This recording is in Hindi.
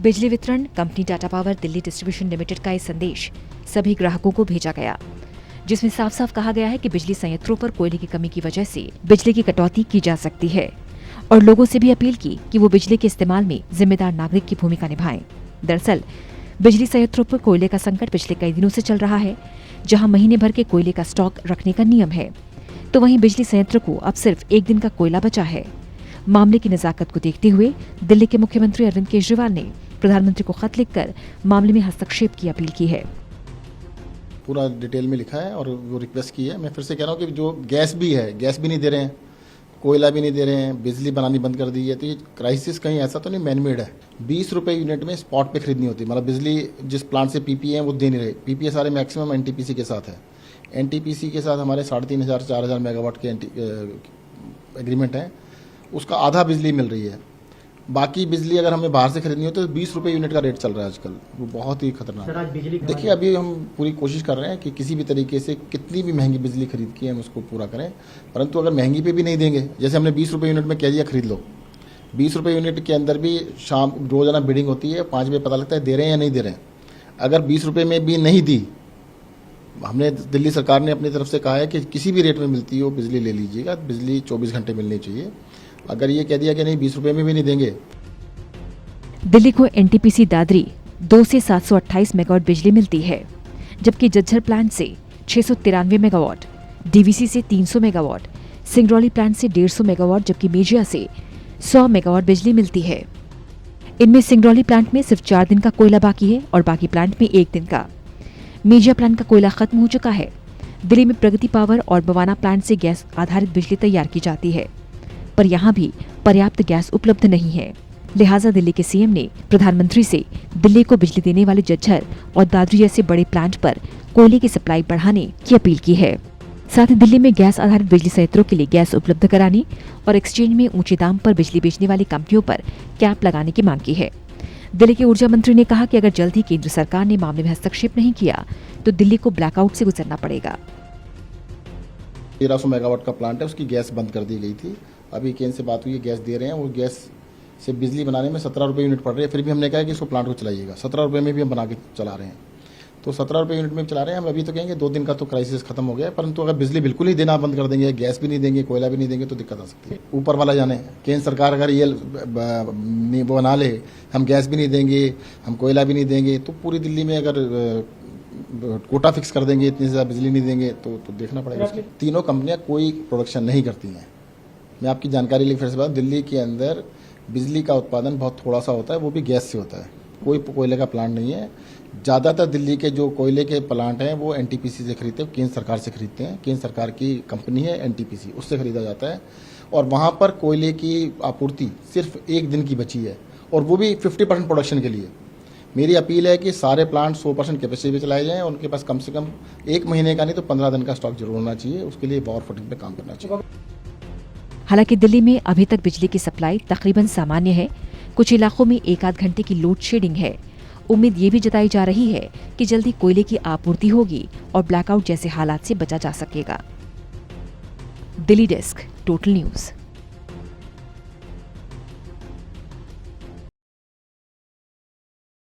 बिजली वितरण company Tata power Delhi distribution limited का ये संदेश सभी ग्राहकों को भेजा गया, जिसमें साफ साफ कहा गया है कि बिजली संयंत्रों पर कोयले की कमी की वजह से बिजली की कटौती की जा सकती है और लोगों से भी अपील की कि वो बिजली के इस्तेमाल में जिम्मेदार नागरिक की भूमिका निभाएं। दरअसल बिजली संयंत्रों पर कोयले का संकट पिछले कई दिनों से चल रहा है, जहां महीने भर के कोयले का स्टॉक रखने का नियम है, तो वहीं बिजली संयंत्र को अब सिर्फ एक दिन का कोयला बचा है। मामले की नजाकत को देखते हुए दिल्ली के मुख्यमंत्री अरविंद केजरीवाल ने प्रधानमंत्री को खत लिखकर मामले में हस्तक्षेप की अपील की है। पूरा डिटेल में लिखा है और वो रिक्वेस्ट की है। मैं फिर से कह रहा हूँ कि जो गैस भी है, गैस भी नहीं दे रहे हैं, कोयला भी नहीं दे रहे हैं, बिजली बनानी बंद कर दी है, तो ये क्राइसिस कहीं ऐसा तो नहीं मैनमेड है। 20 रुपये यूनिट में स्पॉट पे खरीदनी होती है, मतलब बिजली जिस प्लांट से पीपीए है वो दे नहीं रहे। पीपीए सारे मैक्सिमम एनटीपीसी के साथ है। एनटीपीसी के साथ हमारे 3500-4000 मेगावाट के एग्रीमेंट है, उसका आधा बिजली मिल रही है। बाकी बिजली अगर हमें बाहर से खरीदनी हो तो 20 रुपये यूनिट का रेट चल रहा है आजकल, वो बहुत ही खतरनाक है। देखिए अभी हम पूरी कोशिश कर रहे हैं कि किसी भी तरीके से कितनी भी महंगी बिजली खरीद के हम उसको पूरा करें, परंतु अगर महंगी पे भी नहीं देंगे, जैसे हमने 20 रुपये यूनिट में कह दिया खरीद लो, 20 रुपये यूनिट के अंदर भी शाम रोजाना बिडिंग होती है, 5 बजे पता लगता है दे रहे हैं या नहीं दे रहे हैं। अगर 20 रुपये में भी नहीं दी, हमने दिल्ली सरकार ने अपनी तरफ से कहा है कि किसी भी रेट में मिलती हो बिजली ले लीजिएगा, बिजली 24 घंटे मिलनी चाहिए। अगर ये कह दिया कि नहीं 20 रुपये में भी नहीं देंगे। दिल्ली को एनटीपीसी दादरी 2 से 728 मेगावाट बिजली मिलती है, जबकि झज्जर प्लांट से 693 मेगावाट, डीवीसी से 300 मेगावाट, सिंगरौली प्लांट से 150 मेगावाट, जबकि मेजिया से 100 मेगावाट बिजली मिलती है। इनमें सिंगरौली प्लांट में सिर्फ 4 दिन का कोयला बाकी है और बाकी प्लांट में 1 दिन का। मेजिया प्लांट का कोयला खत्म हो चुका है। दिल्ली में प्रगति पावर और बवाना प्लांट से गैस आधारित बिजली तैयार की जाती है, पर यहाँ भी पर्याप्त गैस उपलब्ध नहीं है। लिहाजा दिल्ली के सीएम ने प्रधानमंत्री से दिल्ली को बिजली देने वाले झज्जर और दादरी जैसे बड़े प्लांट पर कोयले की सप्लाई बढ़ाने की अपील की है। साथ ही दिल्ली में गैस आधारित बिजली संयंत्रों के लिए गैस उपलब्ध कराने और एक्सचेंज में ऊंचे दाम पर बिजली बेचने वाली कंपनियों पर कैप लगाने की मांग की है। दिल्ली के ऊर्जा मंत्री ने कहा कि अगर जल्द ही केंद्र सरकार ने मामले में हस्तक्षेप नहीं किया तो दिल्ली को ब्लैकआउट से गुजरना पड़ेगा। 1300 मेगावाट का प्लांट है, उसकी गैस बंद कर दी गई थी। अभी केंद्र से बात हुई है, गैस दे रहे हैं, वो गैस से बिजली बनाने में 17 रुपये यूनिट पड़ रही है। फिर भी हमने कहा कि इसको प्लांट को चलाइएगा, 17 रुपये में भी हम बना के चला रहे हैं, तो 17 रुपये यूनिट में चला रहे हैं हम। अभी तो कहेंगे 2 दिन का तो क्राइसिस खत्म हो गया है, परंतु अगर बिजली बिल्कुल ही देना बंद कर देंगे, गैस भी नहीं देंगे, कोयला भी नहीं देंगे, तो दिक्कत आ सकती है। ऊपर वाला जाने, केंद्र सरकार अगर ये बना ले हम गैस भी नहीं देंगे, हम कोयला भी नहीं देंगे, तो पूरी दिल्ली में अगर कोटा फिक्स कर देंगे, इतनी ज़्यादा बिजली नहीं देंगे, तो देखना पड़ेगा। तीनों कंपनियां कोई प्रोडक्शन नहीं करती हैं। मैं आपकी जानकारी लिए फिर से बात, दिल्ली के अंदर बिजली का उत्पादन बहुत थोड़ा सा होता है, वो भी गैस से होता है, कोई कोयले का प्लांट नहीं है। ज़्यादातर दिल्ली के जो कोयले के प्लांट हैं वो एनटीपीसी से खरीदते हैं, केंद्र सरकार से खरीदते हैं। केंद्र सरकार की कंपनी है एनटीपीसी, उससे खरीदा जाता है, और वहाँ पर कोयले की आपूर्ति सिर्फ 1 दिन की बची है, और वो भी 50% प्रोडक्शन के लिए। मेरी अपील है कि सारे प्लांट 100% कैपेसिटी पे चलाए जाएं, उनके पास कम से कम 1 महीने का नहीं तो 15 दिन का स्टॉक जरूर होना चाहिए। उसके लिए पावर फुटिंग पे काम करना चाहिए। हालांकि दिल्ली में अभी तक बिजली की सप्लाई तकरीबन सामान्य है। कुछ इलाकों में 1-8 घंटे की लोड शेडिंग है। उम्मीद ये भी जताई जा रही है कि जल्दी कोयले की आपूर्ति होगी और ब्लैकआउट जैसे हालात से बचा जा सकेगा। Delhi desk, total news.